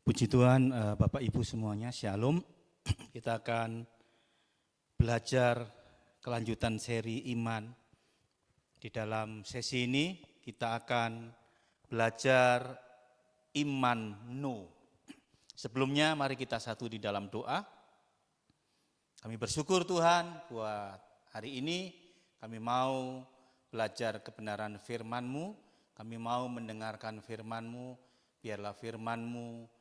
Puji Tuhan, Bapak Ibu semuanya, Shalom. Kita akan belajar kelanjutan seri iman. Di dalam sesi ini kita akan belajar iman no. Sebelumnya mari kita satu di dalam doa. Kami bersyukur Tuhan buat hari ini kami mau belajar kebenaran firman-Mu, kami mau mendengarkan firman-Mu, biarlah firman-Mu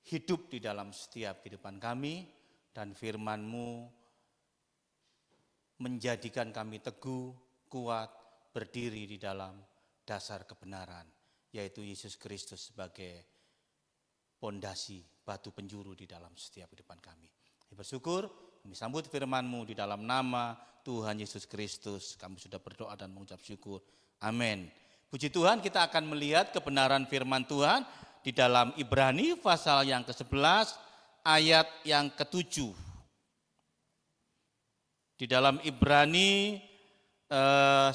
hidup di dalam setiap kehidupan kami, dan firman-Mu menjadikan kami teguh, kuat, berdiri di dalam dasar kebenaran, yaitu Yesus Kristus sebagai pondasi, batu penjuru di dalam setiap kehidupan kami. Kami bersyukur, kami sambut firman-Mu di dalam nama Tuhan Yesus Kristus. Kami sudah berdoa dan mengucap syukur. Amin. Puji Tuhan, kita akan melihat kebenaran firman Tuhan di dalam Ibrani pasal yang ke-11 ayat yang ke-7. Di dalam Ibrani 11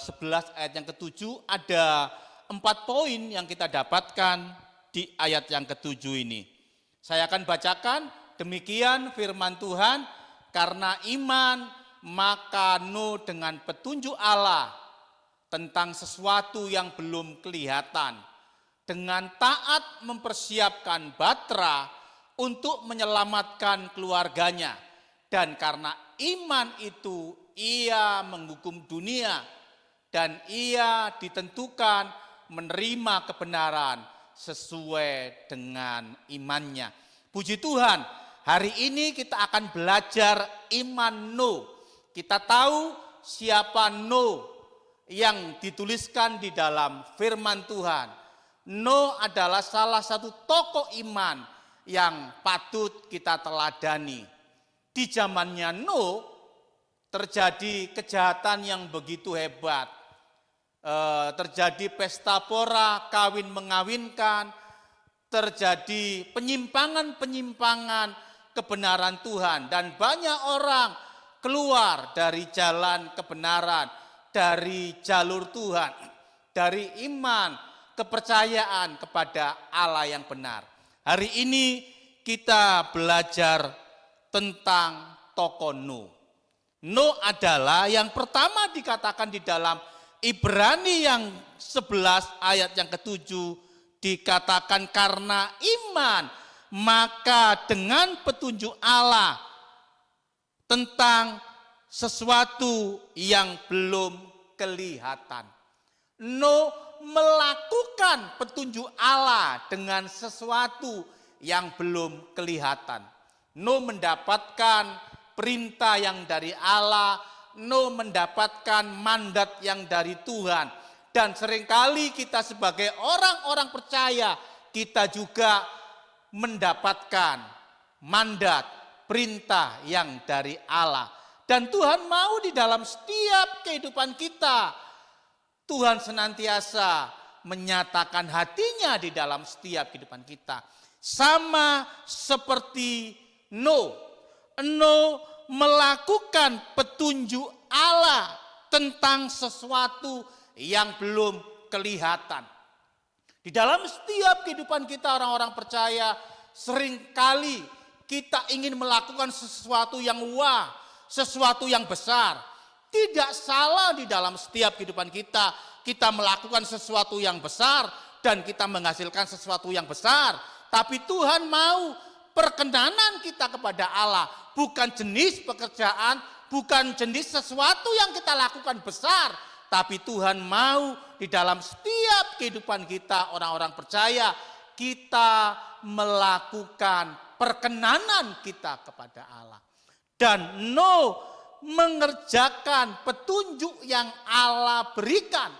ayat yang ke-7 ada 4 poin yang kita dapatkan di ayat yang ke-7 ini. Saya akan bacakan, demikian firman Tuhan, karena iman maka no dengan petunjuk Allah tentang sesuatu yang belum kelihatan, dengan taat mempersiapkan batra untuk menyelamatkan keluarganya. Dan karena iman itu ia menghukum dunia dan ia ditentukan menerima kebenaran sesuai dengan imannya. Puji Tuhan, hari ini kita akan belajar iman no. Kita tahu siapa no yang dituliskan di dalam firman Tuhan. No adalah salah satu tokoh iman yang patut kita teladani. Di zamannya No terjadi kejahatan yang begitu hebat. Terjadi pesta pora, kawin mengawinkan, terjadi penyimpangan-penyimpangan kebenaran Tuhan. Dan banyak orang keluar dari jalan kebenaran, dari jalur Tuhan, dari iman, kepercayaan kepada Allah yang benar. Hari ini kita belajar tentang tokoh No. No adalah yang pertama dikatakan di dalam Ibrani yang 11 ayat yang ke-7, dikatakan karena iman maka dengan petunjuk Allah tentang sesuatu yang belum kelihatan. No melakukan petunjuk Allah dengan sesuatu yang belum kelihatan. No mendapatkan perintah yang dari Allah, no mendapatkan mandat yang dari Tuhan. Dan seringkali kita sebagai orang-orang percaya, kita juga mendapatkan mandat, perintah yang dari Allah. Dan Tuhan mau di dalam setiap kehidupan kita, Tuhan senantiasa menyatakan hatinya di dalam setiap kehidupan kita. Sama seperti No. No melakukan petunjuk Allah tentang sesuatu yang belum kelihatan. Di dalam setiap kehidupan kita orang-orang percaya, seringkali kita ingin melakukan sesuatu yang wah, sesuatu yang besar. Tidak salah di dalam setiap kehidupan kita melakukan sesuatu yang besar dan kita menghasilkan sesuatu yang besar. Tapi Tuhan mau perkenanan kita kepada Allah, bukan jenis pekerjaan, bukan jenis sesuatu yang kita lakukan besar. Tapi Tuhan mau di dalam setiap kehidupan kita orang-orang percaya, kita melakukan perkenanan kita kepada Allah. Dan No mengerjakan petunjuk yang Allah berikan.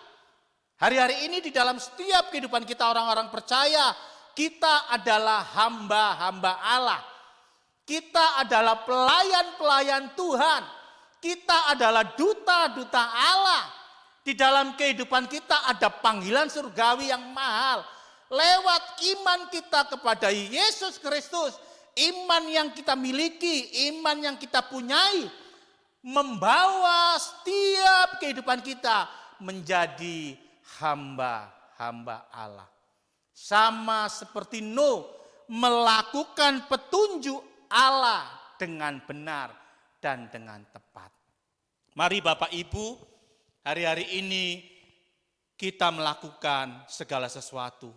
Hari-hari ini di dalam setiap kehidupan kita orang-orang percaya, kita adalah hamba-hamba Allah. Kita adalah pelayan-pelayan Tuhan. Kita adalah duta-duta Allah. Di dalam kehidupan kita ada panggilan surgawi yang mahal. Lewat iman kita kepada Yesus Kristus, iman yang kita miliki, iman yang kita punyai, membawa setiap kehidupan kita menjadi hamba-hamba Allah. Sama seperti No melakukan petunjuk Allah dengan benar dan dengan tepat. Mari Bapak Ibu, hari-hari ini kita melakukan segala sesuatu.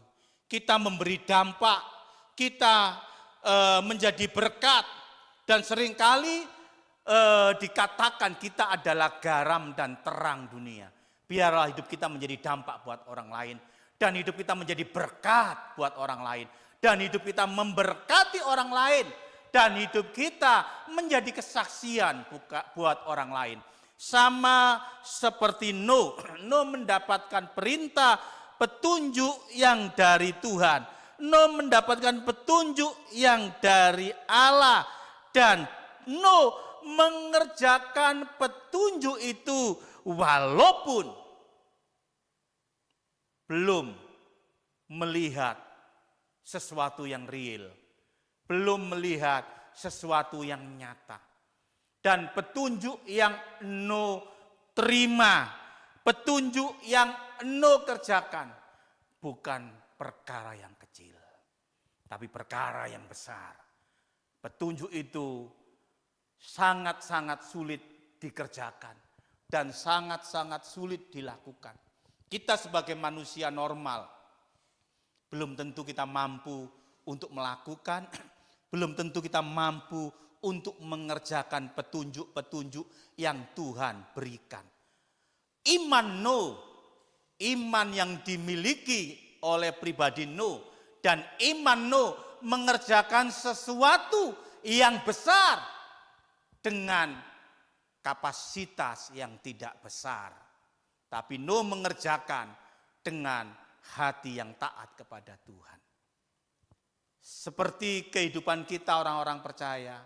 Kita memberi dampak, kita menjadi berkat, dan seringkali dikatakan kita adalah garam dan terang dunia. Biarlah hidup kita menjadi dampak buat orang lain, dan hidup kita menjadi berkat buat orang lain, dan hidup kita memberkati orang lain, dan hidup kita menjadi kesaksian buat orang lain. Sama seperti Nuh mendapatkan perintah petunjuk yang dari Tuhan. Nuh mendapatkan petunjuk yang dari Allah, dan Nuh mengerjakan petunjuk itu walaupun belum melihat sesuatu yang real, belum melihat sesuatu yang nyata. Dan petunjuk yang Nuh terima, petunjuk yang Nuh kerjakan bukan perkara yang kecil, tapi perkara yang besar. Petunjuk itu sangat-sangat sulit dikerjakan dan sangat-sangat sulit dilakukan. Kita sebagai manusia normal belum tentu kita mampu untuk melakukan, belum tentu kita mampu untuk mengerjakan petunjuk-petunjuk yang Tuhan berikan. Iman Nuh, iman yang dimiliki oleh pribadi Nuh, dan iman Nuh mengerjakan sesuatu yang besar dengan kapasitas yang tidak besar. Tapi Nuh mengerjakan dengan hati yang taat kepada Tuhan. Seperti kehidupan kita orang-orang percaya,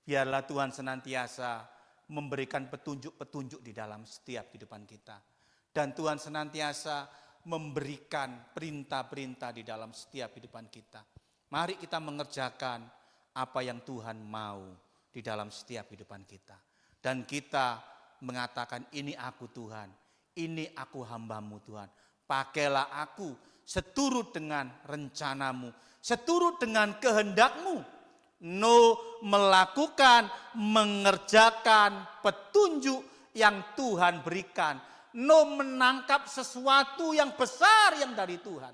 biarlah Tuhan senantiasa memberikan petunjuk-petunjuk di dalam setiap kehidupan kita. Dan Tuhan senantiasa memberikan perintah-perintah di dalam setiap kehidupan kita. Mari kita mengerjakan apa yang Tuhan mau di dalam setiap kehidupan kita. Dan kita mengatakan, ini aku Tuhan, ini aku hamba-Mu Tuhan. Pakailah aku seturut dengan rencanamu, seturut dengan kehendak-Mu. Nuh melakukan, mengerjakan petunjuk yang Tuhan berikan. Nuh menangkap sesuatu yang besar yang dari Tuhan.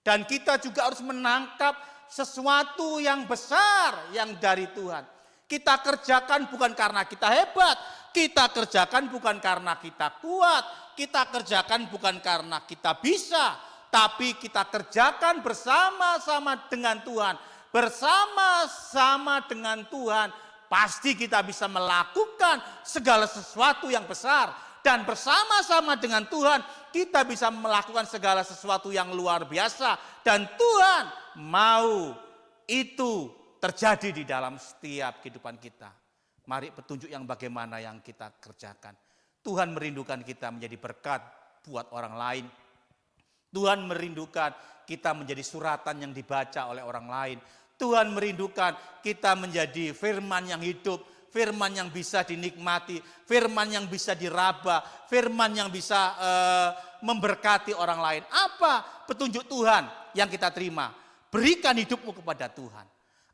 Dan kita juga harus menangkap sesuatu yang besar yang dari Tuhan. Kita kerjakan bukan karena kita hebat, kita kerjakan bukan karena kita kuat, kita kerjakan bukan karena kita bisa, tapi kita kerjakan bersama-sama dengan Tuhan. Bersama-sama dengan Tuhan, pasti kita bisa melakukan segala sesuatu yang besar. Dan bersama-sama dengan Tuhan, kita bisa melakukan segala sesuatu yang luar biasa. Dan Tuhan mau itu terjadi di dalam setiap kehidupan kita. Mari petunjuk yang bagaimana yang kita kerjakan. Tuhan merindukan kita menjadi berkat buat orang lain. Tuhan merindukan kita menjadi suratan yang dibaca oleh orang lain. Tuhan merindukan kita menjadi firman yang hidup, firman yang bisa dinikmati, firman yang bisa diraba, firman yang bisa memberkati orang lain. Apa petunjuk Tuhan yang kita terima? Berikan hidupmu kepada Tuhan.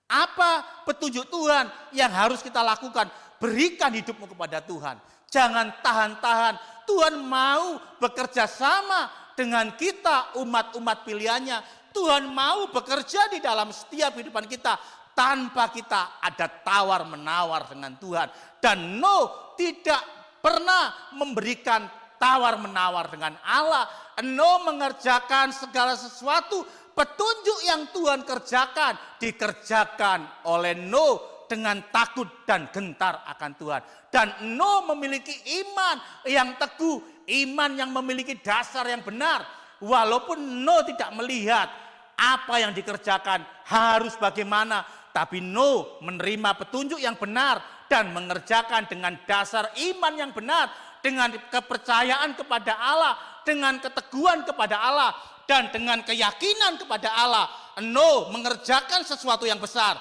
Apa petunjuk Tuhan yang harus kita lakukan? Berikan hidupmu kepada Tuhan. Jangan tahan-tahan. Tuhan mau bekerja sama dengan kita, umat-umat pilihannya. Tuhan mau bekerja di dalam setiap kehidupan kita tanpa kita ada tawar-menawar dengan Tuhan. Dan Nuh tidak pernah memberikan tawar-menawar dengan Allah. Nuh mengerjakan segala sesuatu, petunjuk yang Tuhan kerjakan, dikerjakan oleh Nuh dengan takut dan gentar akan Tuhan. Dan Nuh memiliki iman yang teguh, iman yang memiliki dasar yang benar. Walaupun Nuh tidak melihat apa yang dikerjakan harus bagaimana, tapi Nuh menerima petunjuk yang benar dan mengerjakan dengan dasar iman yang benar, dengan kepercayaan kepada Allah, dengan keteguhan kepada Allah, dan dengan keyakinan kepada Allah. Nuh mengerjakan sesuatu yang besar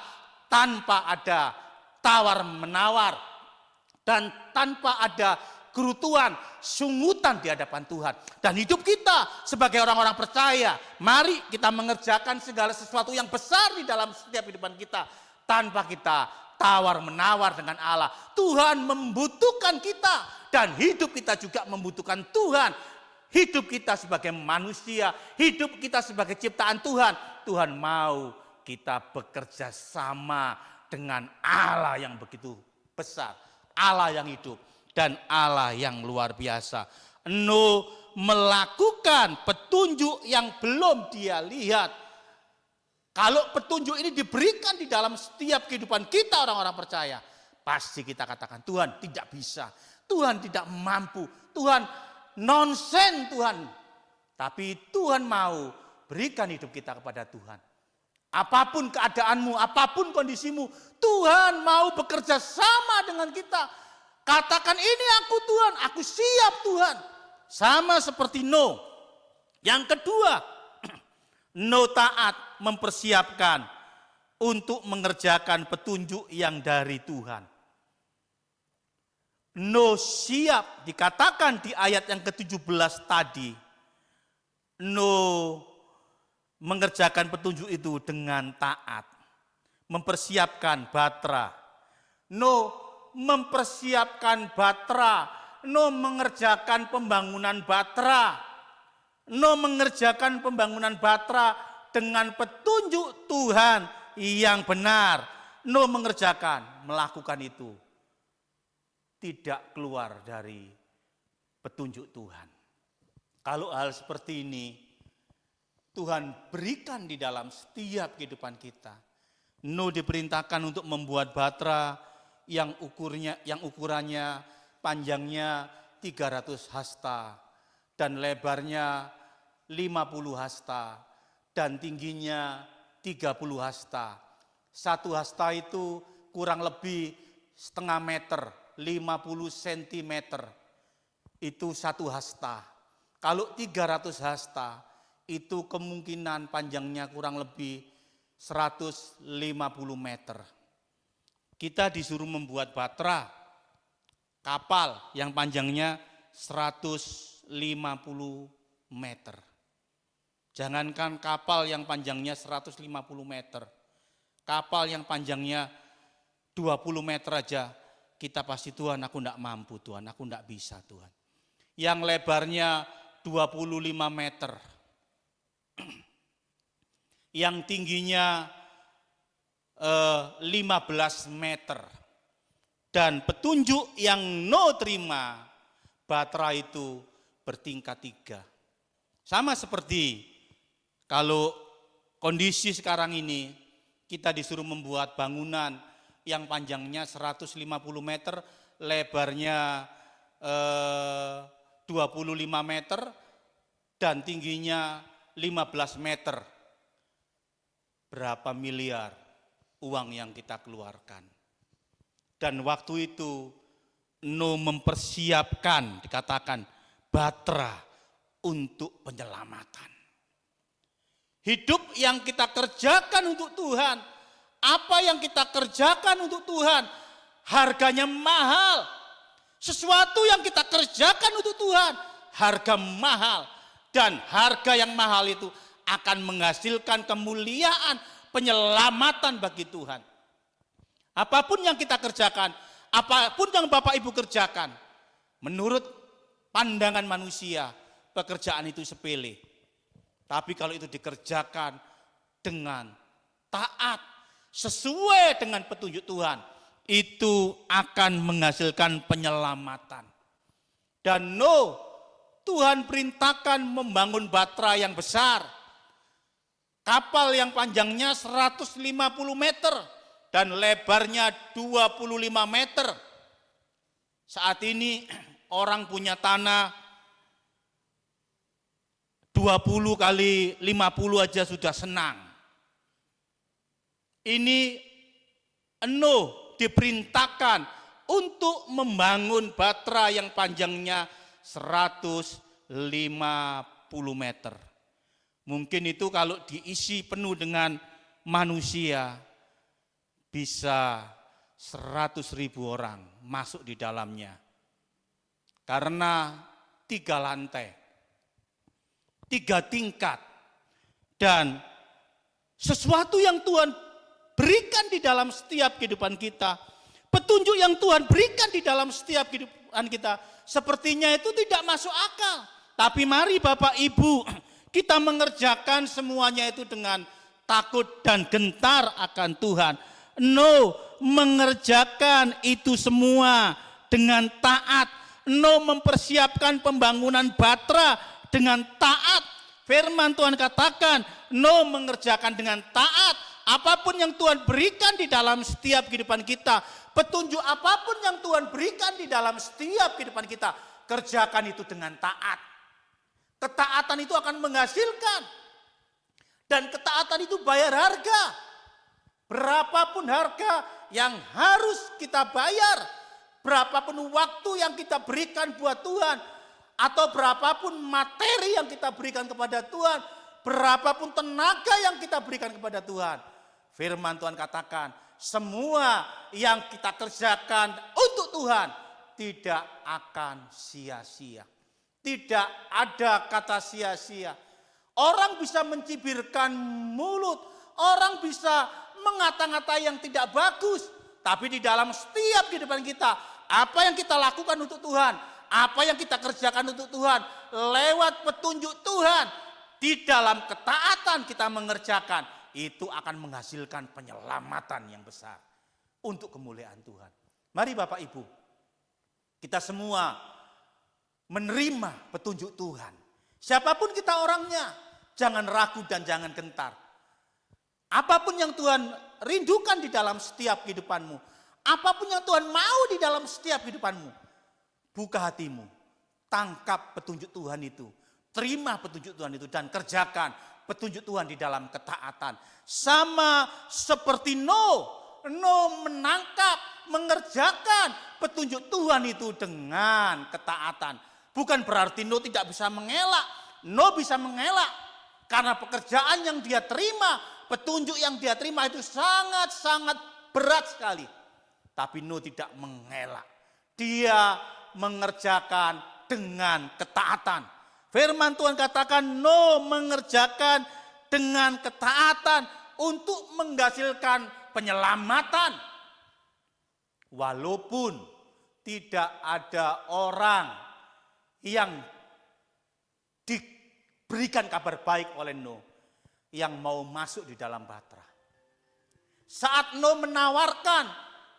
tanpa ada tawar-menawar dan tanpa ada gerutuan, sungutan di hadapan Tuhan. Dan hidup kita sebagai orang-orang percaya, mari kita mengerjakan segala sesuatu yang besar di dalam setiap kehidupan kita. Tanpa kita tawar-menawar dengan Allah. Tuhan membutuhkan kita dan hidup kita juga membutuhkan Tuhan. Hidup kita sebagai manusia, hidup kita sebagai ciptaan Tuhan. Tuhan mau kita bekerja sama dengan Allah yang begitu besar, Allah yang hidup, dan Allah yang luar biasa. Nuh melakukan petunjuk yang belum dia lihat. Kalau petunjuk ini diberikan di dalam setiap kehidupan kita orang-orang percaya, pasti kita katakan Tuhan tidak bisa, Tuhan tidak mampu, Tuhan nonsen Tuhan. Tapi Tuhan mau berikan hidup kita kepada Tuhan. Apapun keadaanmu, apapun kondisimu, Tuhan mau bekerja sama dengan kita. Katakan ini aku Tuhan, aku siap Tuhan. Sama seperti Nuh. Yang kedua, Nuh taat mempersiapkan untuk mengerjakan petunjuk yang dari Tuhan. Nuh siap, dikatakan di ayat yang ke-17 tadi. Nuh mengerjakan petunjuk itu dengan taat. Mempersiapkan batra. Nuh mempersiapkan batra. Nuh mengerjakan pembangunan batra. Nuh mengerjakan pembangunan batra dengan petunjuk Tuhan yang benar. Nuh melakukan itu. Tidak keluar dari petunjuk Tuhan. Kalau hal seperti ini Tuhan berikan di dalam setiap kehidupan kita. Nuh diperintahkan untuk membuat batra yang ukurannya panjangnya 300 hasta dan lebarnya 50 hasta dan tingginya 30 hasta. Satu hasta itu kurang lebih setengah meter, 50 cm. Itu satu hasta. Kalau 300 hasta, itu kemungkinan panjangnya kurang lebih 150 meter. Kita disuruh membuat batra, kapal yang panjangnya 150 meter. Jangankan kapal yang panjangnya 150 meter, kapal yang panjangnya 20 meter aja, kita pasti Tuhan aku enggak mampu Tuhan, aku enggak bisa Tuhan. Yang lebarnya 25 meter. Yang tingginya 15 meter. Dan petunjuk yang Nuh terima, batra itu bertingkat 3. Sama seperti kalau kondisi sekarang ini, kita disuruh membuat bangunan yang panjangnya 150 meter, lebarnya 25 meter, dan tingginya 15 meter. Berapa miliar uang yang kita keluarkan. Dan waktu itu Nuh mempersiapkan, dikatakan batra untuk penyelamatan. Hidup yang kita kerjakan untuk Tuhan, apa yang kita kerjakan untuk Tuhan, harganya mahal. Sesuatu yang kita kerjakan untuk Tuhan, harga mahal. Dan harga yang mahal itu akan menghasilkan kemuliaan, penyelamatan bagi Tuhan. Apapun yang kita kerjakan, apapun yang Bapak Ibu kerjakan, menurut pandangan manusia, pekerjaan itu sepele. Tapi kalau itu dikerjakan dengan taat, sesuai dengan petunjuk Tuhan, itu akan menghasilkan penyelamatan. Dan Nuh, Tuhan perintahkan membangun batra yang besar. Kapal yang panjangnya 150 meter dan lebarnya 25 meter. Saat ini orang punya tanah 20 kali 50 aja sudah senang. Ini Nuh diperintahkan untuk membangun batra yang panjangnya 150 meter. Mungkin itu kalau diisi penuh dengan manusia, bisa 100.000 orang masuk di dalamnya. Karena 3 lantai, 3 tingkat, dan sesuatu yang Tuhan berikan di dalam setiap kehidupan kita, petunjuk yang Tuhan berikan di dalam setiap kehidupan kita, sepertinya itu tidak masuk akal. Tapi mari Bapak Ibu, kita mengerjakan semuanya itu dengan takut dan gentar akan Tuhan. No, mengerjakan itu semua dengan taat. No, mempersiapkan pembangunan Batra dengan taat. Firman Tuhan katakan, no, mengerjakan dengan taat. Apapun yang Tuhan berikan di dalam setiap kehidupan kita, petunjuk apapun yang Tuhan berikan di dalam setiap kehidupan kita, kerjakan itu dengan taat. Ketaatan itu akan menghasilkan. Dan ketaatan itu bayar harga. Berapapun harga yang harus kita bayar, berapapun waktu yang kita berikan buat Tuhan, atau berapapun materi yang kita berikan kepada Tuhan, berapapun tenaga yang kita berikan kepada Tuhan, firman Tuhan katakan, semua yang kita kerjakan untuk Tuhan tidak akan sia-sia. Tidak ada kata sia-sia. Orang bisa mencibirkan mulut, orang bisa mengata-ngata yang tidak bagus, tapi di dalam setiap kehidupan kita, apa yang kita lakukan untuk Tuhan, apa yang kita kerjakan untuk Tuhan, lewat petunjuk Tuhan, di dalam ketaatan kita mengerjakan, itu akan menghasilkan penyelamatan yang besar untuk kemuliaan Tuhan. Mari Bapak Ibu, kita semua menerima petunjuk Tuhan. Siapapun kita orangnya, jangan ragu dan jangan gentar. Apapun yang Tuhan rindukan di dalam setiap kehidupanmu, apapun yang Tuhan mau di dalam setiap kehidupanmu, buka hatimu, tangkap petunjuk Tuhan itu, terima petunjuk Tuhan itu, dan kerjakan petunjuk Tuhan di dalam ketaatan. Sama seperti Nuh menangkap, mengerjakan petunjuk Tuhan itu dengan ketaatan. Bukan berarti Nuh tidak bisa mengelak. Nuh bisa mengelak karena pekerjaan yang dia terima, petunjuk yang dia terima itu sangat-sangat berat sekali. Tapi Nuh tidak mengelak. Dia mengerjakan dengan ketaatan. Firman Tuhan katakan Nuh mengerjakan dengan ketaatan untuk menghasilkan penyelamatan. Walaupun tidak ada orang yang diberikan kabar baik oleh Nuh yang mau masuk di dalam Batra. Saat Nuh menawarkan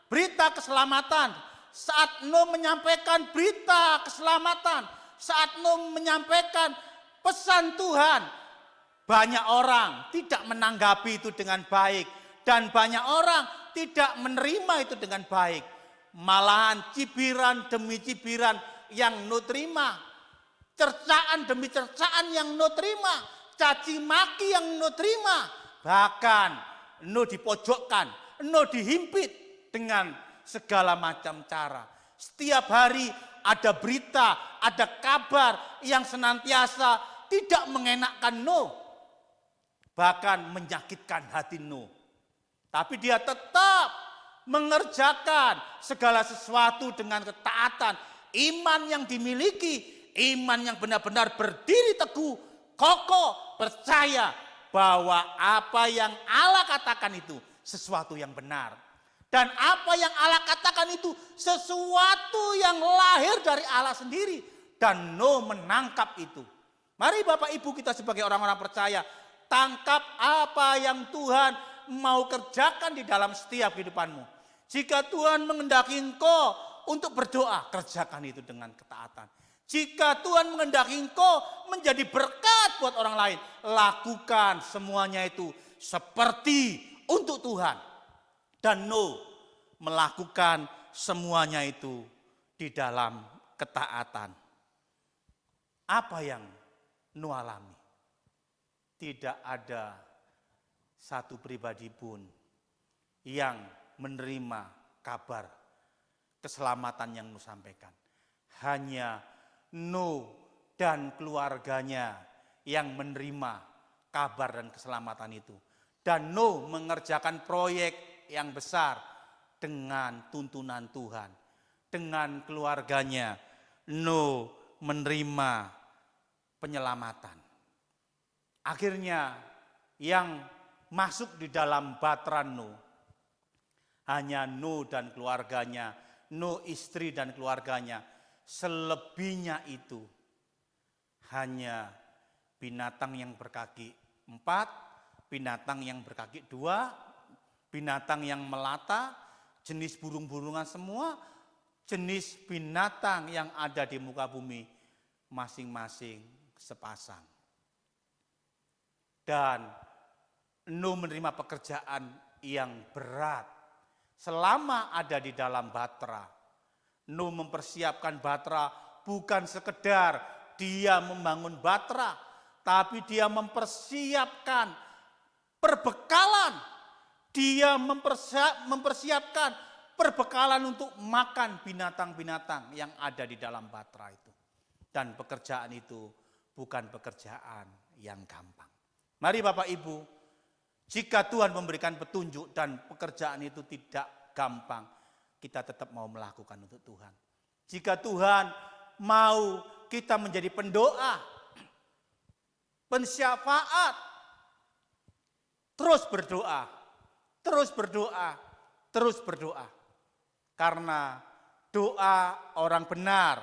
berita keselamatan, saat Nuh menyampaikan berita keselamatan, saat Nuh menyampaikan pesan Tuhan, banyak orang tidak menanggapi itu dengan baik, dan banyak orang tidak menerima itu dengan baik. Malahan cibiran demi cibiran yang Nuh terima, cercaan demi cercaan yang Nuh terima, caci maki yang Nuh terima, bahkan Nuh dipojokkan, Nuh dihimpit dengan segala macam cara. Setiap hari ada berita, ada kabar yang senantiasa tidak mengenakkan Nuh, bahkan menyakitkan hati Nuh. Tapi dia tetap mengerjakan segala sesuatu dengan ketaatan. Iman yang dimiliki, iman yang benar-benar berdiri teguh, kokoh, percaya bahwa apa yang Allah katakan itu sesuatu yang benar. Dan apa yang Allah katakan itu sesuatu yang lahir dari Allah sendiri. Dan Nuh menangkap itu. Mari Bapak Ibu kita sebagai orang-orang percaya, tangkap apa yang Tuhan mau kerjakan di dalam setiap kehidupanmu. Jika Tuhan mengendaki engkau untuk berdoa, kerjakan itu dengan ketaatan. Jika Tuhan mengendaki engkau menjadi berkat buat orang lain, lakukan semuanya itu seperti untuk Tuhan. Dan Nuh melakukan semuanya itu di dalam ketaatan. Apa yang Nuh alami? Tidak ada satu pribadi pun yang menerima kabar keselamatan yang Nuh sampaikan. Hanya Nuh dan keluarganya yang menerima kabar dan keselamatan itu. Dan Nuh mengerjakan proyek yang besar dengan tuntunan Tuhan. Dengan keluarganya, Nuh menerima penyelamatan. Akhirnya yang masuk di dalam bahtera Nuh hanya Nuh dan keluarganya, Nuh istri dan keluarganya. Selebihnya itu hanya binatang yang berkaki 4, binatang yang berkaki 2, binatang yang melata, jenis burung-burungan semua, jenis binatang yang ada di muka bumi, masing-masing sepasang. Dan Nuh menerima pekerjaan yang berat selama ada di dalam bahtera. Nuh mempersiapkan bahtera bukan sekedar dia membangun bahtera, tapi dia mempersiapkan perbekalan. Dia mempersiapkan perbekalan untuk makan binatang-binatang yang ada di dalam bahtera itu. Dan pekerjaan itu bukan pekerjaan yang gampang. Mari Bapak Ibu, jika Tuhan memberikan petunjuk dan pekerjaan itu tidak gampang, kita tetap mau melakukan untuk Tuhan. Jika Tuhan mau kita menjadi pendoa, pensyafaat, terus berdoa, terus berdoa, terus berdoa. Karena doa orang benar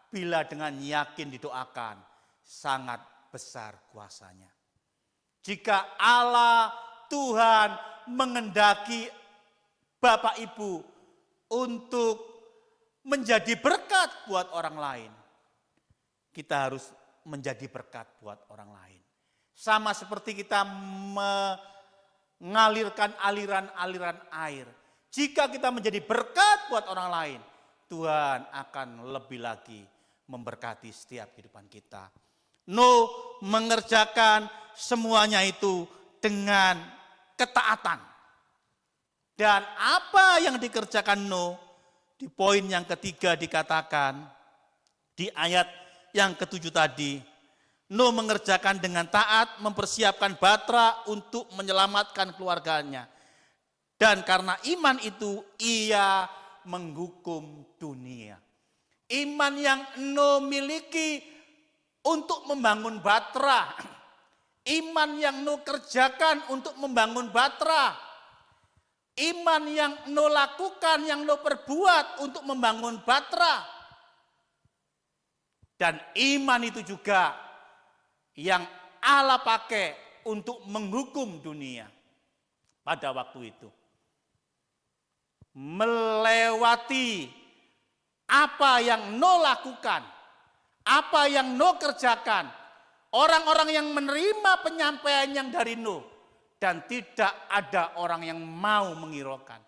bila dengan yakin didoakan sangat besar kuasanya. Jika Allah Tuhan mengendaki Bapak Ibu untuk menjadi berkat buat orang lain, kita harus menjadi berkat buat orang lain. Sama seperti kita mengalirkan aliran-aliran air. Jika kita menjadi berkat buat orang lain, Tuhan akan lebih lagi memberkati setiap kehidupan kita. Nuh mengerjakan semuanya itu dengan ketaatan. Dan apa yang dikerjakan Nuh, di poin yang ketiga dikatakan, di ayat yang ke-7 tadi, Nuh mengerjakan dengan taat, mempersiapkan bahtera untuk menyelamatkan keluarganya. Dan karena iman itu, ia menghukum dunia. Iman yang Nuh miliki untuk membangun bahtera, iman yang Nuh kerjakan untuk membangun bahtera, iman yang Nuh lakukan, yang Nuh perbuat untuk membangun bahtera. Dan iman itu juga yang Allah pakai untuk menghukum dunia pada waktu itu. Melewati apa yang Nuh lakukan, apa yang Nuh kerjakan, orang-orang yang menerima penyampaian yang dari Nuh, dan tidak ada orang yang mau menghiraukan.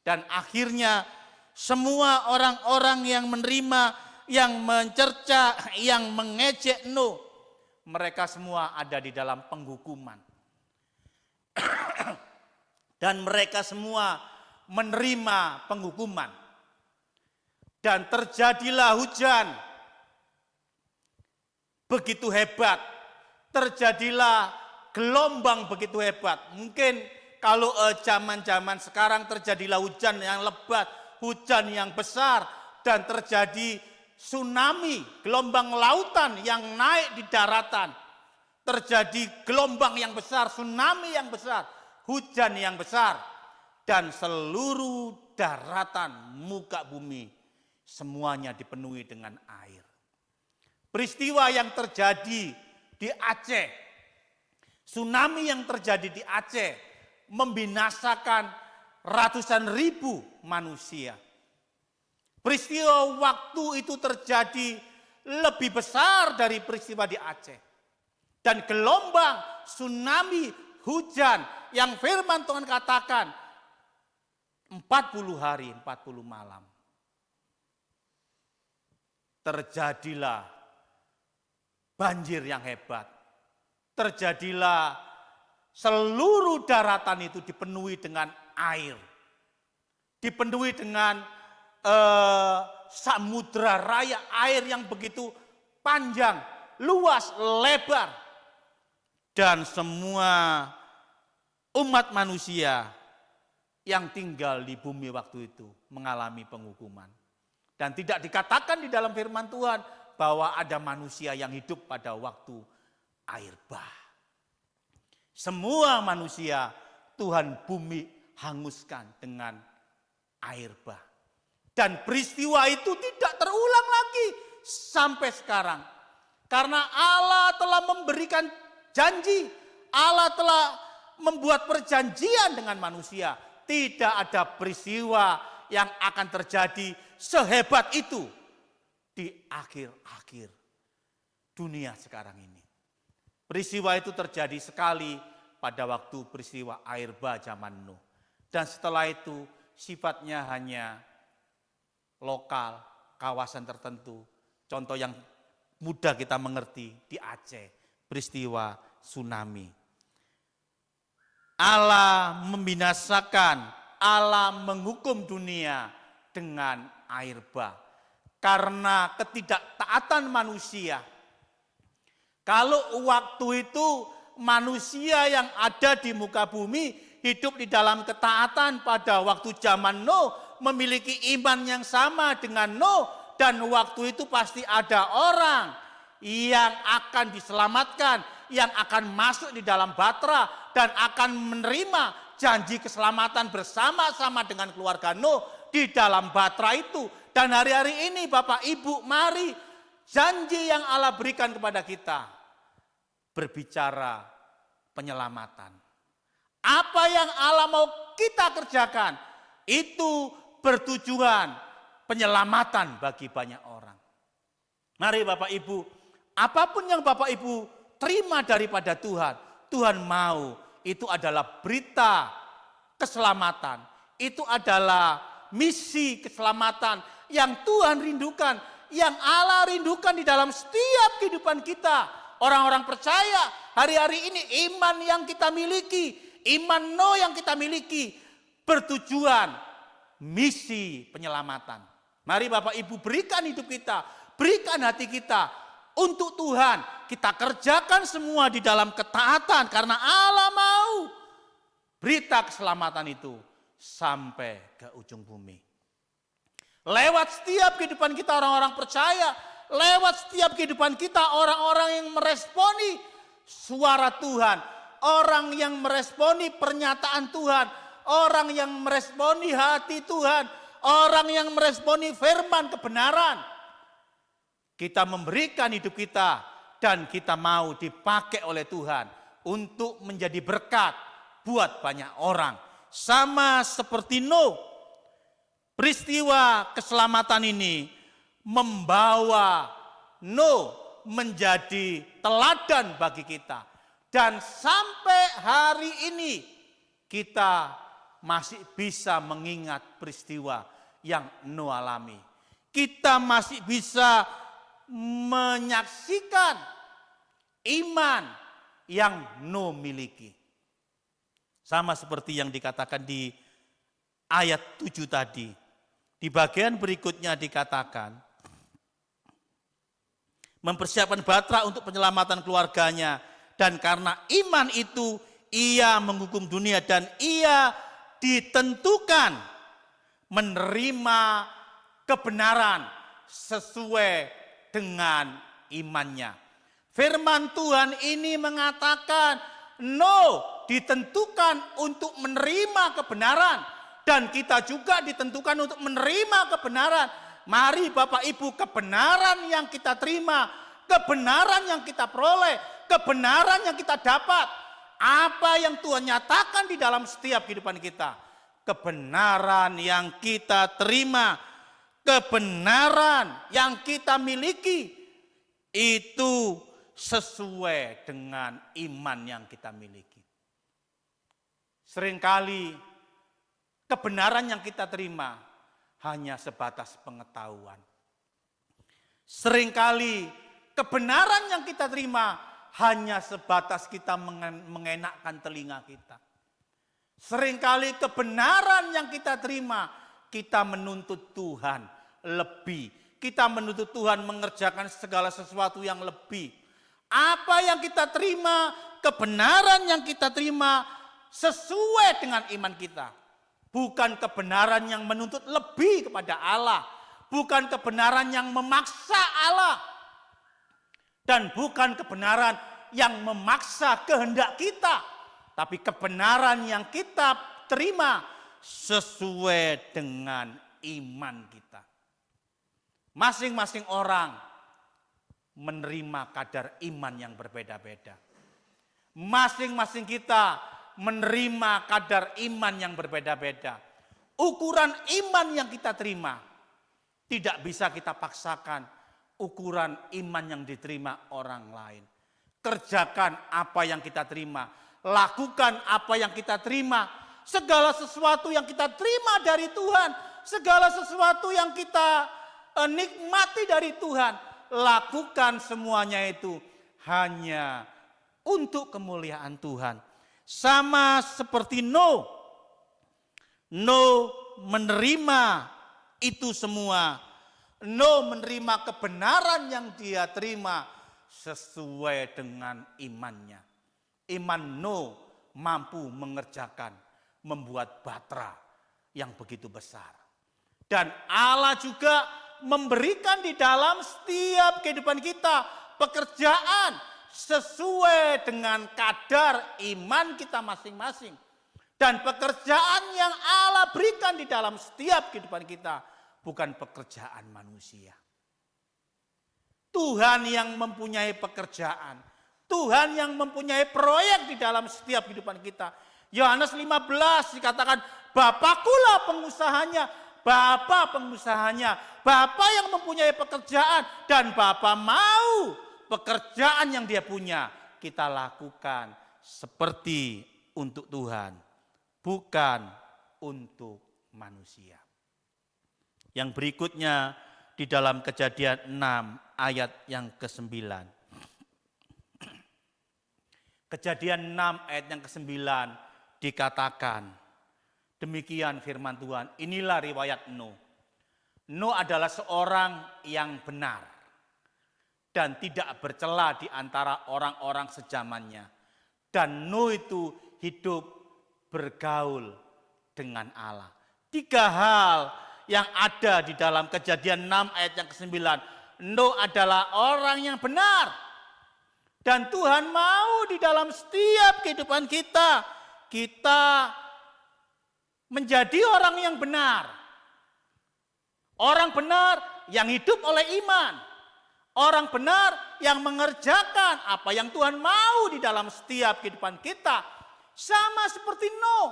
Dan akhirnya semua orang-orang yang menerima, yang mencerca, yang mengejek Nuh, mereka semua ada di dalam penghukuman. Dan mereka semua menerima penghukuman. Dan terjadilah hujan begitu hebat, terjadilah gelombang begitu hebat. Mungkin kalau zaman-zaman sekarang terjadilah hujan yang lebat, hujan yang besar, dan terjadi tsunami, gelombang lautan yang naik di daratan. Terjadi gelombang yang besar, tsunami yang besar, hujan yang besar, dan seluruh daratan muka bumi semuanya dipenuhi dengan air. Peristiwa yang terjadi di Aceh, tsunami yang terjadi di Aceh membinasakan ratusan ribu manusia. Peristiwa waktu itu terjadi lebih besar dari peristiwa di Aceh. Dan gelombang tsunami hujan yang firman Tuhan katakan 40 hari, 40 malam. Terjadilah banjir yang hebat. Terjadilah seluruh daratan itu dipenuhi dengan air. Dipenuhi dengan samudra raya, air yang begitu panjang, luas, lebar. Dan semua umat manusia yang tinggal di bumi waktu itu mengalami penghukuman. Dan tidak dikatakan di dalam firman Tuhan bahwa ada manusia yang hidup pada waktu air bah. Semua manusia Tuhan bumi hanguskan dengan air bah. Dan peristiwa itu tidak terulang lagi sampai sekarang. Karena Allah telah memberikan janji, Allah telah membuat perjanjian dengan manusia. Tidak ada peristiwa yang akan terjadi sehebat itu di akhir-akhir dunia sekarang ini. Peristiwa itu terjadi sekali pada waktu peristiwa air bah zaman Nuh. Dan setelah itu sifatnya hanya lokal, kawasan tertentu. Contoh yang mudah kita mengerti di Aceh, peristiwa tsunami. Allah membinasakan, Allah menghukum dunia dengan air bah. Karena ketidaktaatan manusia. Kalau waktu itu manusia yang ada di muka bumi hidup di dalam ketaatan pada waktu zaman Nuh, memiliki iman yang sama dengan Nuh, dan waktu itu pasti ada orang yang akan diselamatkan, yang akan masuk di dalam batra dan akan menerima janji keselamatan bersama-sama dengan keluarga Nuh di dalam batra itu. Dan hari-hari ini Bapak Ibu, mari janji yang Allah berikan kepada kita berbicara penyelamatan. Apa yang Allah mau kita kerjakan itu bertujuan penyelamatan bagi banyak orang. Mari Bapak Ibu, apapun yang Bapak Ibu terima daripada Tuhan, Tuhan mau itu adalah berita keselamatan. Itu adalah misi keselamatan yang Tuhan rindukan, yang Allah rindukan di dalam setiap kehidupan kita. Orang-orang percaya hari-hari ini iman yang kita miliki, iman Nuh yang kita miliki bertujuan misi penyelamatan. Mari Bapak Ibu berikan hidup kita, berikan hati kita untuk Tuhan. Kita kerjakan semua di dalam ketaatan karena Allah mau berita keselamatan itu sampai ke ujung bumi. Lewat setiap kehidupan kita orang-orang percaya, lewat setiap kehidupan kita orang-orang yang meresponi suara Tuhan, orang yang meresponi pernyataan Tuhan, orang yang meresponi hati Tuhan, orang yang meresponi firman kebenaran. Kita memberikan hidup kita dan kita mau dipakai oleh Tuhan untuk menjadi berkat buat banyak orang. Sama seperti Nuh, peristiwa keselamatan ini membawa Nuh menjadi teladan bagi kita. Dan sampai hari ini kita masih bisa mengingat peristiwa yang Nuh alami. Kita masih bisa menyaksikan iman yang Nuh miliki. Sama seperti yang dikatakan di ayat 7 tadi. Di bagian berikutnya dikatakan, mempersiapkan batra untuk penyelamatan keluarganya, dan karena iman itu ia menghukum dunia dan ia ditentukan menerima kebenaran sesuai dengan imannya. Firman Tuhan ini mengatakan Nuh ditentukan untuk menerima kebenaran dan kita juga ditentukan untuk menerima kebenaran. Mari Bapak Ibu, kebenaran yang kita terima, kebenaran yang kita peroleh, kebenaran yang kita dapat, apa yang Tuhan nyatakan di dalam setiap kehidupan kita, kebenaran yang kita terima, kebenaran yang kita miliki, itu sesuai dengan iman yang kita miliki. Seringkali kebenaran yang kita terima hanya sebatas pengetahuan. Seringkali kebenaran yang kita terima hanya sebatas kita mengenakkan telinga kita. Seringkali kebenaran yang kita terima, kita menuntut Tuhan lebih. Kita menuntut Tuhan mengerjakan segala sesuatu yang lebih. Apa yang kita terima, kebenaran yang kita terima sesuai dengan iman kita. Bukan kebenaran yang menuntut lebih kepada Allah. bukan kebenaran yang memaksa Allah. Dan bukan kebenaran yang memaksa kehendak kita. Tapi kebenaran yang kita terima sesuai dengan iman kita. Masing-masing orang menerima kadar iman yang berbeda-beda. Masing-masing kita menerima kadar iman yang berbeda-beda. Ukuran iman yang kita terima tidak bisa kita paksakan ukuran iman yang diterima orang lain. Kerjakan apa yang kita terima, lakukan apa yang kita terima. Segala sesuatu yang kita terima dari Tuhan, segala sesuatu yang kita nikmati dari Tuhan, lakukan semuanya itu hanya untuk kemuliaan Tuhan. Sama seperti Nuh menerima itu semua. Nuh menerima kebenaran yang dia terima sesuai dengan imannya. Iman Nuh mampu mengerjakan, membuat batra yang begitu besar. Dan Allah juga memberikan di dalam setiap kehidupan kita pekerjaan sesuai dengan kadar iman kita masing-masing. Dan pekerjaan yang Allah berikan di dalam setiap kehidupan kita bukan pekerjaan manusia. Tuhan yang mempunyai pekerjaan. Tuhan yang mempunyai proyek di dalam setiap kehidupan kita. Yohanes 15 dikatakan, Bapakulah pengusahanya, Bapa pengusahanya, Bapa yang mempunyai pekerjaan, dan Bapa mau pekerjaan yang dia punya kita lakukan seperti untuk Tuhan, bukan untuk manusia. Yang berikutnya di dalam Kejadian 6 ayat yang ke-9. Kejadian 6 ayat yang ke-9 dikatakan, demikian firman Tuhan, inilah riwayat Nuh. Nuh adalah seorang yang benar dan tidak bercela di antara orang-orang sezamannya. Dan Nuh itu hidup bergaul dengan Allah. 3 hal yang ada di dalam Kejadian 6 ayat yang ke-9. Nuh adalah orang yang benar. Dan Tuhan mau di dalam setiap kehidupan kita, kita menjadi orang yang benar. Orang benar yang hidup oleh iman. Orang benar yang mengerjakan apa yang Tuhan mau di dalam setiap kehidupan kita. Sama seperti Nuh.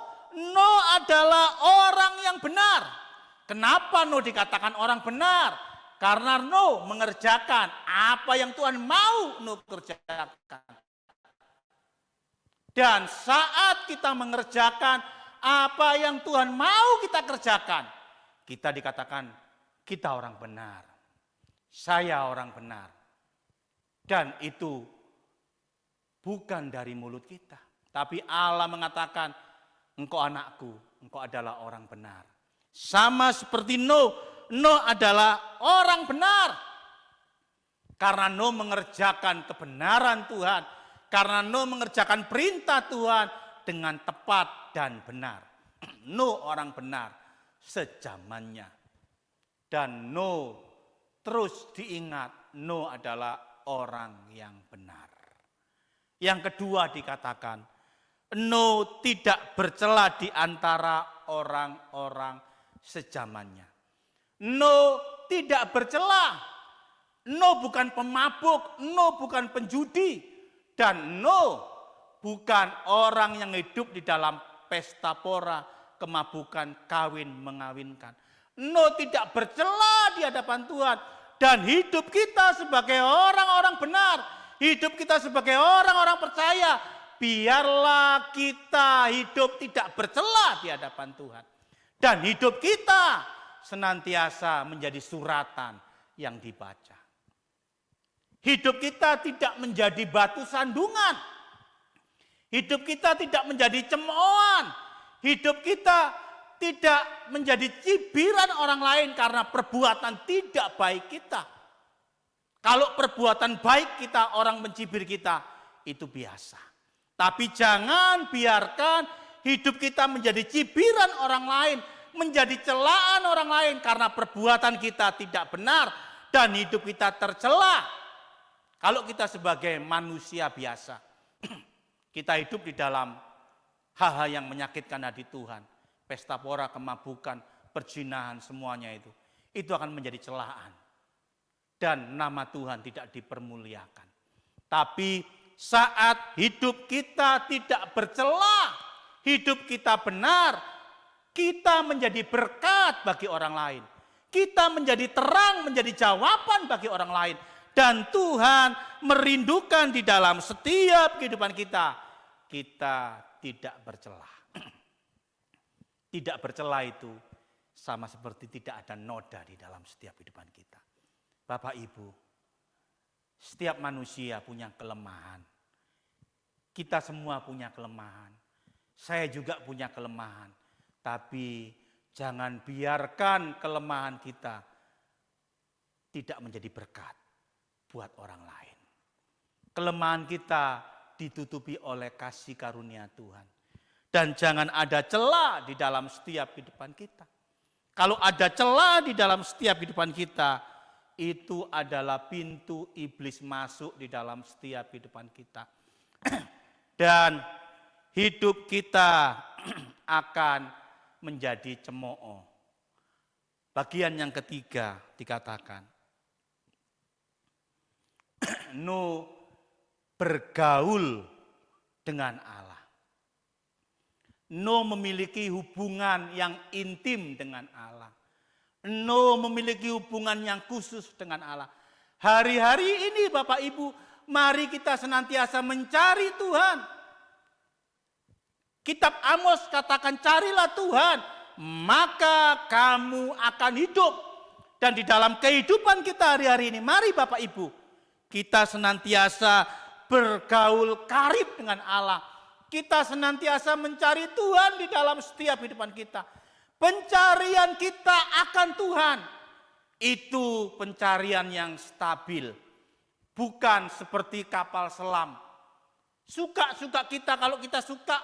Nuh adalah orang yang benar. Kenapa Nuh dikatakan orang benar? Karena Nuh mengerjakan apa yang Tuhan mau Nuh kerjakan. Dan saat kita mengerjakan apa yang Tuhan mau kita kerjakan, kita dikatakan kita orang benar. Saya orang benar. Dan itu bukan dari mulut kita. Tapi Allah mengatakan, engkau anakku, engkau adalah orang benar. Sama seperti Nuh adalah orang benar. Karena Nuh mengerjakan kebenaran Tuhan. Karena Nuh mengerjakan perintah Tuhan dengan tepat dan benar. Nuh orang benar sejamannya. Dan Nuh terus diingat, Nuh adalah orang yang benar. Yang kedua dikatakan, Nuh tidak bercela di antara orang-orang sejamannya. Nuh tidak bercela. Nuh bukan pemabuk, Nuh bukan penjudi, dan Nuh bukan orang yang hidup di dalam pesta pora, kemabukan, kawin mengawinkan. Nuh tidak bercela di hadapan Tuhan, dan hidup kita sebagai orang-orang benar, hidup kita sebagai orang-orang percaya, biarlah kita hidup tidak bercela di hadapan Tuhan. Dan hidup kita senantiasa menjadi suratan yang dibaca. Hidup kita tidak menjadi batu sandungan. Hidup kita tidak menjadi cemoohan. Hidup kita tidak menjadi cibiran orang lain karena perbuatan tidak baik kita. Kalau perbuatan baik kita, orang mencibir kita, itu biasa. Tapi jangan biarkan hidup kita menjadi cibiran orang lain, menjadi celaan orang lain karena perbuatan kita tidak benar dan hidup kita tercela. Kalau kita sebagai manusia biasa, kita hidup di dalam hal-hal yang menyakitkan hati Tuhan, pesta pora, kemabukan, perzinahan, semuanya itu akan menjadi celaan. Dan nama Tuhan tidak dipermuliakan. Tapi saat hidup kita tidak bercela, hidup kita benar, kita menjadi berkat bagi orang lain. Kita menjadi terang, menjadi jawaban bagi orang lain. Dan Tuhan merindukan di dalam setiap kehidupan kita tidak bercela. Tidak bercela itu sama seperti tidak ada noda di dalam setiap kehidupan kita. Bapak Ibu, setiap manusia punya kelemahan. Kita semua punya kelemahan. Saya juga punya kelemahan. Tapi jangan biarkan kelemahan kita tidak menjadi berkat buat orang lain. Kelemahan kita ditutupi oleh kasih karunia Tuhan. Dan jangan ada celah di dalam setiap kehidupan kita. Kalau ada celah di dalam setiap kehidupan kita, itu adalah pintu iblis masuk di dalam setiap kehidupan kita. Dan hidup kita akan menjadi cemooh. Bagian yang ketiga dikatakan, no bergaul dengan Allah. No memiliki hubungan yang intim dengan Allah. No memiliki hubungan yang khusus dengan Allah. Hari-hari ini Bapak Ibu, mari kita senantiasa mencari Tuhan. Kitab Amos katakan, carilah Tuhan, maka kamu akan hidup. Dan di dalam kehidupan kita hari-hari ini, mari Bapak Ibu, kita senantiasa bergaul karib dengan Allah. Kita senantiasa mencari Tuhan di dalam setiap kehidupan kita. Pencarian kita akan Tuhan, itu pencarian yang stabil. Bukan seperti kapal selam. Suka-suka kita, kalau kita suka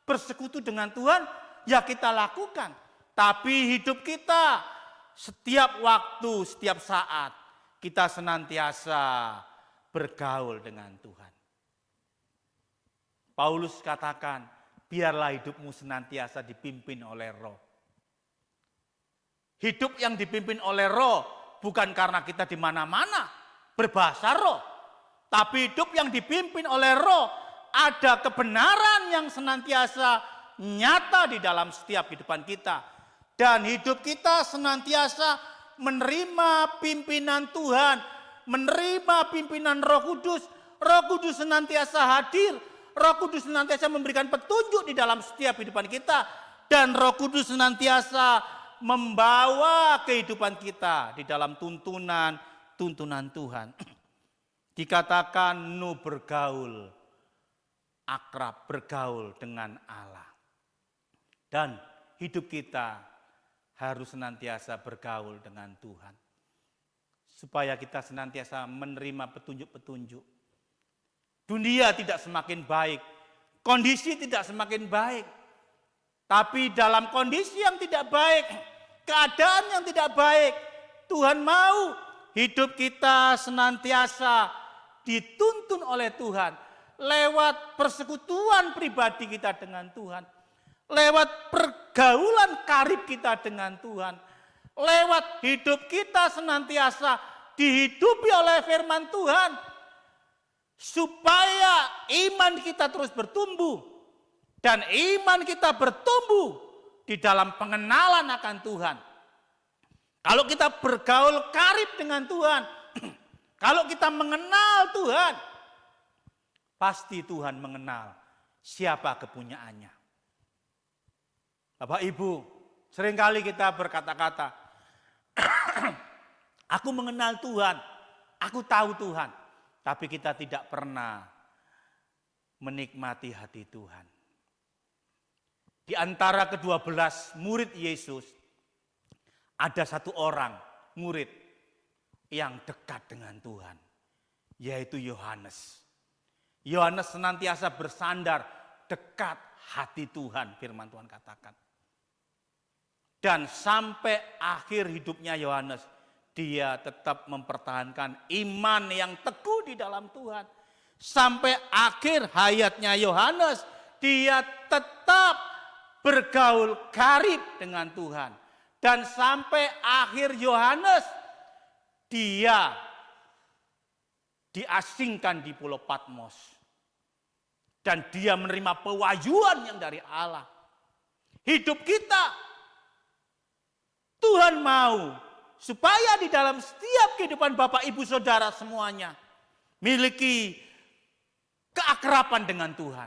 bersekutu dengan Tuhan, ya kita lakukan. Tapi hidup kita setiap waktu, setiap saat, kita senantiasa bergaul dengan Tuhan. Paulus katakan, biarlah hidupmu senantiasa dipimpin oleh Roh. Hidup yang dipimpin oleh Roh bukan karena kita di mana-mana berbahasa roh, tapi hidup yang dipimpin oleh Roh, ada kebenaran yang senantiasa nyata di dalam setiap kehidupan kita. Dan hidup kita senantiasa menerima pimpinan Tuhan, menerima pimpinan Roh Kudus. Roh Kudus senantiasa hadir, Roh Kudus senantiasa memberikan petunjuk di dalam setiap kehidupan kita. Dan Roh Kudus senantiasa membawa kehidupan kita di dalam tuntunan Tuhan. Dikatakan nu bergaul, akrab, bergaul dengan Allah. Dan hidup kita harus senantiasa bergaul dengan Tuhan. Supaya kita senantiasa menerima petunjuk-petunjuk. Dunia tidak semakin baik, kondisi tidak semakin baik. Tapi dalam kondisi yang tidak baik, keadaan yang tidak baik, Tuhan mau hidup kita senantiasa dituntun oleh Tuhan. Lewat persekutuan pribadi kita dengan Tuhan. Lewat pergaulan karib kita dengan Tuhan. Lewat hidup kita senantiasa dihidupi oleh firman Tuhan. Supaya iman kita terus bertumbuh. Dan iman kita bertumbuh di dalam pengenalan akan Tuhan. Kalau kita bergaul karib dengan Tuhan, kalau kita mengenal Tuhan, pasti Tuhan mengenal siapa kepunyaannya. Bapak Ibu, seringkali kita berkata-kata, aku mengenal Tuhan, aku tahu Tuhan. Tapi kita tidak pernah menikmati hati Tuhan. Di antara ke-12 murid Yesus, ada satu orang murid yang dekat dengan Tuhan, yaitu Yohanes. Yohanes senantiasa bersandar dekat hati Tuhan, firman Tuhan katakan. Dan sampai akhir hidupnya Yohanes, dia tetap mempertahankan iman yang teguh di dalam Tuhan. Sampai akhir hayatnya Yohanes, dia tetap bergaul karib dengan Tuhan. Dan sampai akhir Yohanes, dia diasingkan di Pulau Patmos. Dan dia menerima pewahyuan yang dari Allah. Hidup kita, Tuhan mau supaya di dalam setiap kehidupan Bapak Ibu Saudara semuanya miliki keakraban dengan Tuhan.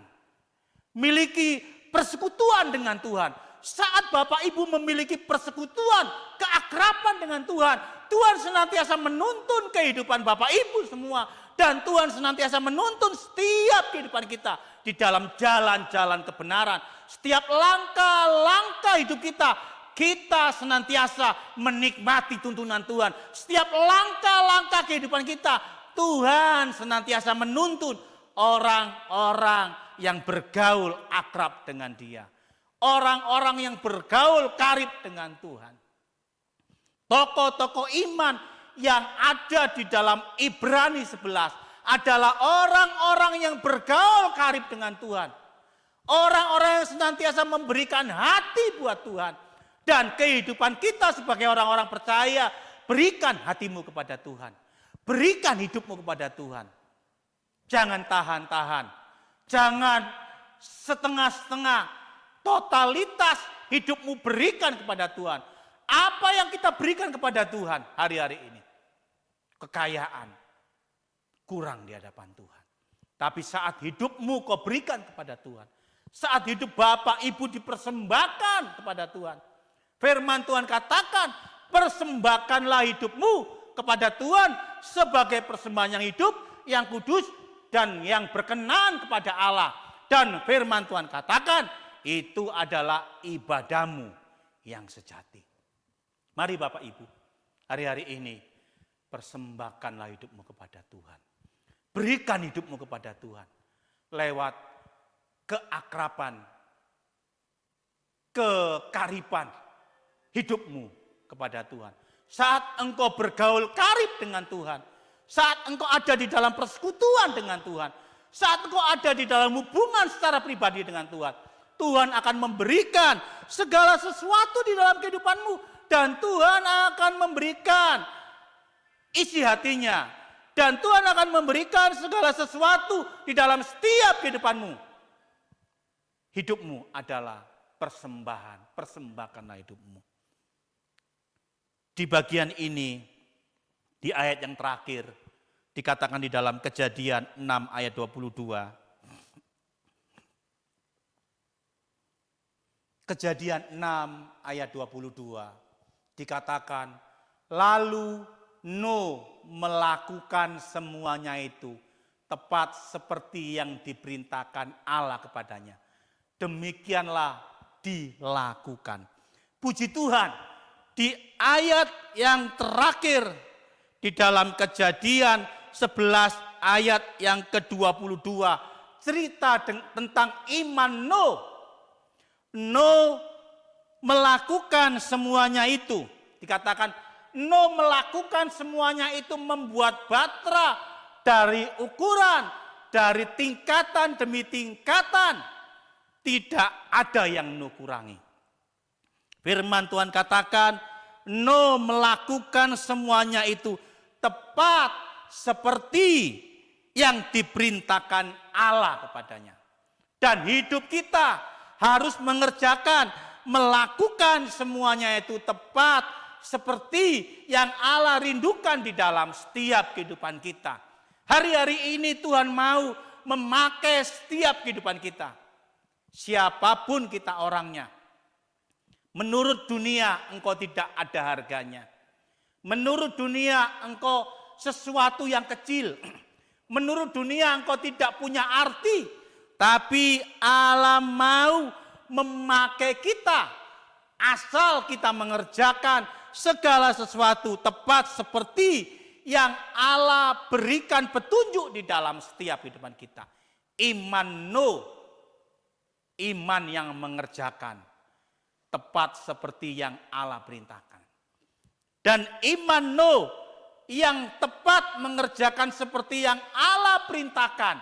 Miliki persekutuan dengan Tuhan. Saat Bapak Ibu memiliki persekutuan, keakraban dengan Tuhan, Tuhan senantiasa menuntun kehidupan Bapak Ibu semua. Dan Tuhan senantiasa menuntun setiap kehidupan kita di dalam jalan-jalan kebenaran. Setiap langkah-langkah hidup kita senantiasa menikmati tuntunan Tuhan. Setiap langkah-langkah kehidupan kita, Tuhan senantiasa menuntun orang-orang yang bergaul akrab dengan Dia. Orang-orang yang bergaul karib dengan Tuhan. Tokoh-tokoh iman yang ada di dalam Ibrani 11 adalah orang-orang yang bergaul karib dengan Tuhan. Orang-orang yang senantiasa memberikan hati buat Tuhan. Dan kehidupan kita sebagai orang-orang percaya, berikan hatimu kepada Tuhan. Berikan hidupmu kepada Tuhan. Jangan tahan-tahan. Jangan setengah-setengah. Totalitas hidupmu berikan kepada Tuhan. Apa yang kita berikan kepada Tuhan hari-hari ini? Kekayaan. Kurang di hadapan Tuhan. Tapi saat hidupmu kau berikan kepada Tuhan. Saat hidup Bapak Ibu dipersembahkan kepada Tuhan. Firman Tuhan katakan, persembahkanlah hidupmu kepada Tuhan sebagai persembahan yang hidup, yang kudus, dan yang berkenan kepada Allah. Dan firman Tuhan katakan, itu adalah ibadahmu yang sejati. Mari Bapak Ibu, hari-hari ini persembahkanlah hidupmu kepada Tuhan. Berikan hidupmu kepada Tuhan lewat keakraban, kekariban hidupmu kepada Tuhan. Saat engkau bergaul karib dengan Tuhan, saat engkau ada di dalam persekutuan dengan Tuhan, saat engkau ada di dalam hubungan secara pribadi dengan Tuhan, Tuhan akan memberikan segala sesuatu di dalam kehidupanmu. Dan Tuhan akan memberikan isi hatinya. Dan Tuhan akan memberikan segala sesuatu di dalam setiap kehidupanmu. Hidupmu adalah persembahan. Persembahkanlah hidupmu. Di bagian ini, di ayat yang terakhir, dikatakan di dalam Kejadian 6 ayat 22. Kejadian 6 ayat 22 dikatakan, lalu Nuh melakukan semuanya itu tepat seperti yang diperintahkan Allah kepadanya. Demikianlah dilakukan. Puji Tuhan, di ayat yang terakhir di dalam Kejadian 11 ayat yang ke-22 cerita tentang iman Nuh. Nuh melakukan semuanya itu. Dikatakan Nuh melakukan semuanya itu membuat batra dari ukuran, dari tingkatan demi tingkatan. Tidak ada yang Nuh kurangi. Firman Tuhan katakan, Nuh melakukan semuanya itu tepat seperti yang diperintahkan Allah kepadanya. Dan hidup kita harus melakukan semuanya itu tepat seperti yang Allah rindukan di dalam setiap kehidupan kita. Hari-hari ini Tuhan mau memakai setiap kehidupan kita. Siapapun kita orangnya. Menurut dunia engkau tidak ada harganya. Menurut dunia engkau sesuatu yang kecil. Menurut dunia engkau tidak punya arti. Tapi Allah mau memakai kita. Asal kita mengerjakan segala sesuatu tepat seperti yang Allah berikan petunjuk di dalam setiap kehidupan kita. Iman Nuh. Iman yang mengerjakan. tepat seperti yang Allah perintahkan. Dan iman Nuh yang tepat mengerjakan seperti yang Allah perintahkan,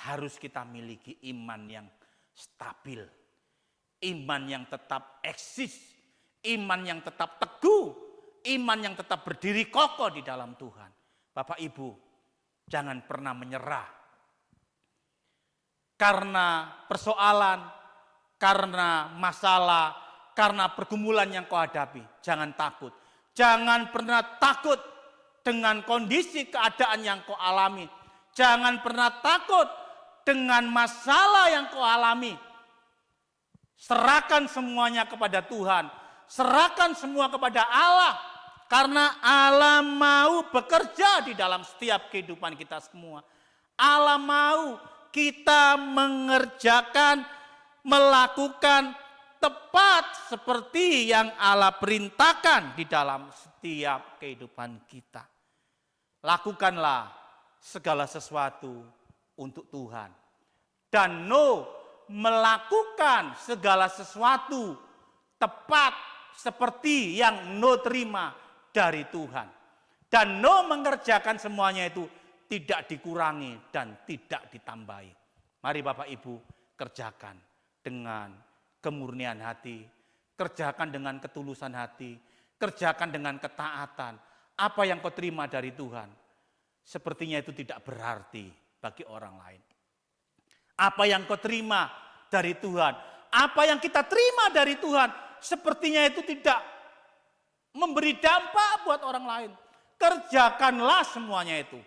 harus kita miliki iman yang stabil, iman yang tetap eksis, iman yang tetap teguh, iman yang tetap berdiri kokoh di dalam Tuhan. Bapak Ibu, jangan pernah menyerah karena persoalan, karena masalah, karena pergumulan yang kau hadapi. Jangan takut, jangan pernah takut dengan kondisi keadaan yang kau alami. Jangan pernah takut dengan masalah yang kau alami. Serahkan semuanya kepada Tuhan. Serahkan semua kepada Allah. Karena Allah mau bekerja di dalam setiap kehidupan kita semua. Allah mau kita mengerjakan, melakukan tepat seperti yang Allah perintahkan di dalam setiap kehidupan kita. Lakukanlah segala sesuatu untuk Tuhan. Dan Nuh melakukan segala sesuatu tepat seperti yang Nuh terima dari Tuhan. Dan Nuh mengerjakan semuanya itu tidak dikurangi dan tidak ditambahi. Mari Bapak Ibu kerjakan dengan kemurnian hati, kerjakan dengan ketulusan hati, kerjakan dengan ketaatan. Apa yang kau terima dari Tuhan, sepertinya itu tidak berarti bagi orang lain. Apa yang kau terima dari Tuhan, apa yang kita terima dari Tuhan, sepertinya itu tidak memberi dampak buat orang lain. Kerjakanlah semuanya itu.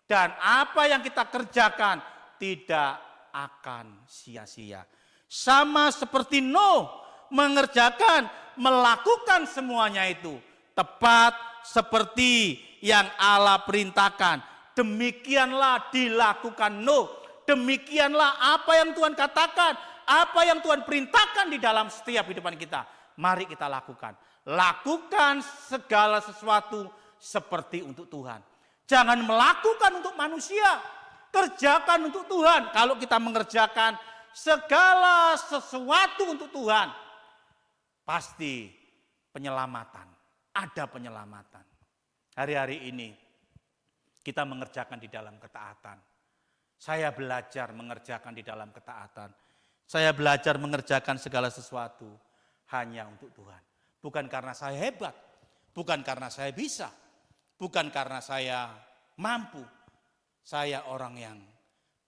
Dan apa yang kita kerjakan tidak akan sia-sia. Sama seperti Nuh mengerjakan, melakukan semuanya itu tepat seperti yang Allah perintahkan. Demikianlah dilakukan Nuh. Demikianlah apa yang Tuhan katakan, apa yang Tuhan perintahkan di dalam setiap kehidupan kita. Mari kita lakukan. Lakukan segala sesuatu seperti untuk Tuhan. Jangan melakukan untuk manusia. Kerjakan untuk Tuhan. Kalau kita mengerjakan segala sesuatu untuk Tuhan, pasti penyelamatan. Ada penyelamatan. Hari-hari ini kita mengerjakan di dalam ketaatan. Saya belajar mengerjakan di dalam ketaatan. Saya belajar mengerjakan segala sesuatu hanya untuk Tuhan. Bukan karena saya hebat, bukan karena saya bisa, bukan karena saya mampu. Saya orang yang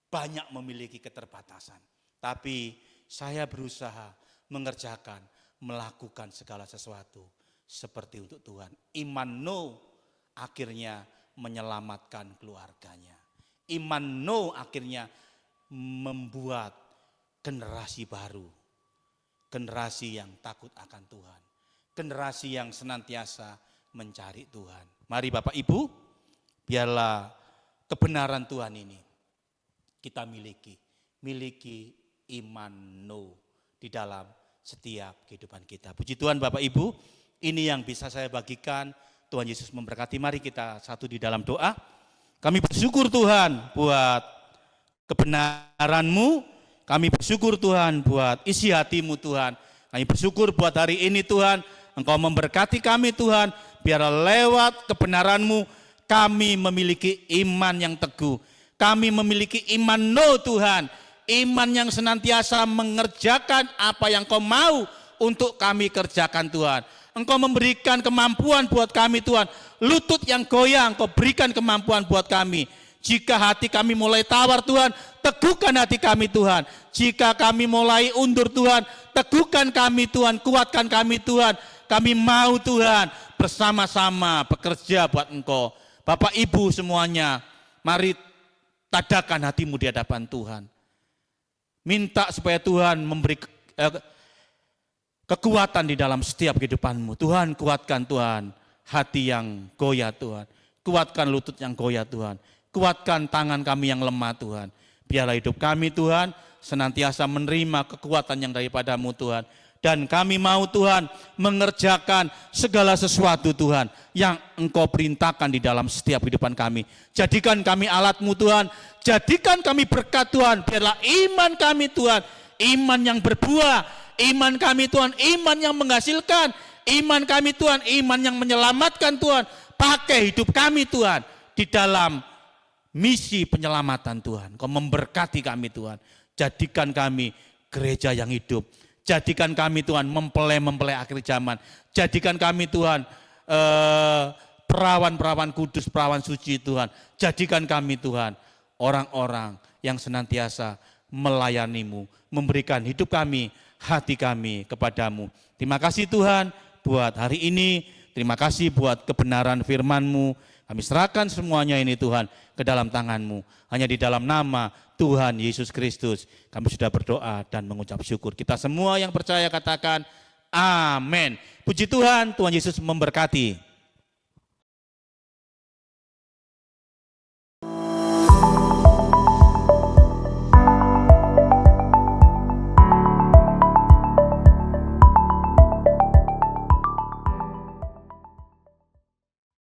banyak memiliki keterbatasan. Tapi saya berusaha mengerjakan, melakukan segala sesuatu seperti untuk Tuhan. Iman Nuh akhirnya menyelamatkan keluarganya. Iman Nuh akhirnya membuat generasi baru. Generasi yang takut akan Tuhan. Generasi yang senantiasa mencari Tuhan. Mari Bapak Ibu, biarlah kebenaran Tuhan ini kita miliki. Miliki iman Nuh di dalam setiap kehidupan kita. Puji Tuhan Bapak Ibu, ini yang bisa saya bagikan. Tuhan Yesus memberkati. Mari kita satu di dalam doa. Kami bersyukur Tuhan buat kebenaran-Mu. Kami bersyukur Tuhan buat isi hati-Mu Tuhan. Kami bersyukur buat hari ini Tuhan. Engkau memberkati kami Tuhan. Biar lewat kebenaran-Mu kami memiliki iman yang teguh. Kami memiliki iman Nuh Tuhan. Iman yang senantiasa mengerjakan apa yang Kau mau untuk kami kerjakan Tuhan. Engkau memberikan kemampuan buat kami Tuhan. Lutut yang goyang Engkau berikan kemampuan buat kami. Jika hati kami mulai tawar Tuhan, teguhkan hati kami Tuhan. Jika kami mulai undur Tuhan, teguhkan kami Tuhan, kuatkan kami Tuhan. Kami mau Tuhan bersama-sama bekerja buat Engkau. Bapak Ibu semuanya, mari tadakan hatimu di hadapan Tuhan. Minta supaya Tuhan memberi kekuatan di dalam setiap kehidupanmu. Tuhan kuatkan Tuhan hati yang goyah Tuhan. Kuatkan lutut yang goyah Tuhan. Kuatkan tangan kami yang lemah Tuhan. Biarlah hidup kami Tuhan senantiasa menerima kekuatan yang daripada-Mu Tuhan. Dan kami mau Tuhan mengerjakan segala sesuatu Tuhan yang Engkau perintahkan di dalam setiap kehidupan kami. Jadikan kami alat-Mu Tuhan. Jadikan kami berkat Tuhan. Biarlah iman kami Tuhan, iman yang berbuah, Iman kami Tuhan, iman yang menghasilkan. Iman kami Tuhan, iman yang menyelamatkan Tuhan. Pakai hidup kami Tuhan di dalam misi penyelamatan Tuhan. Kau memberkati kami Tuhan. Jadikan kami gereja yang hidup. Jadikan kami Tuhan mempelai akhir zaman. Jadikan kami Tuhan perawan-perawan kudus, perawan suci Tuhan. Jadikan kami Tuhan orang-orang yang senantiasa melayani-Mu, memberikan hidup kami, hati kami kepadamu. Terima kasih Tuhan buat hari ini, terima kasih buat kebenaran firman-Mu. Kami serahkan semuanya ini Tuhan ke dalam tangan-Mu. Hanya di dalam nama Tuhan Yesus Kristus kami sudah berdoa dan mengucap syukur. Kita semua yang percaya katakan amin. Puji Tuhan, Tuhan Yesus memberkati.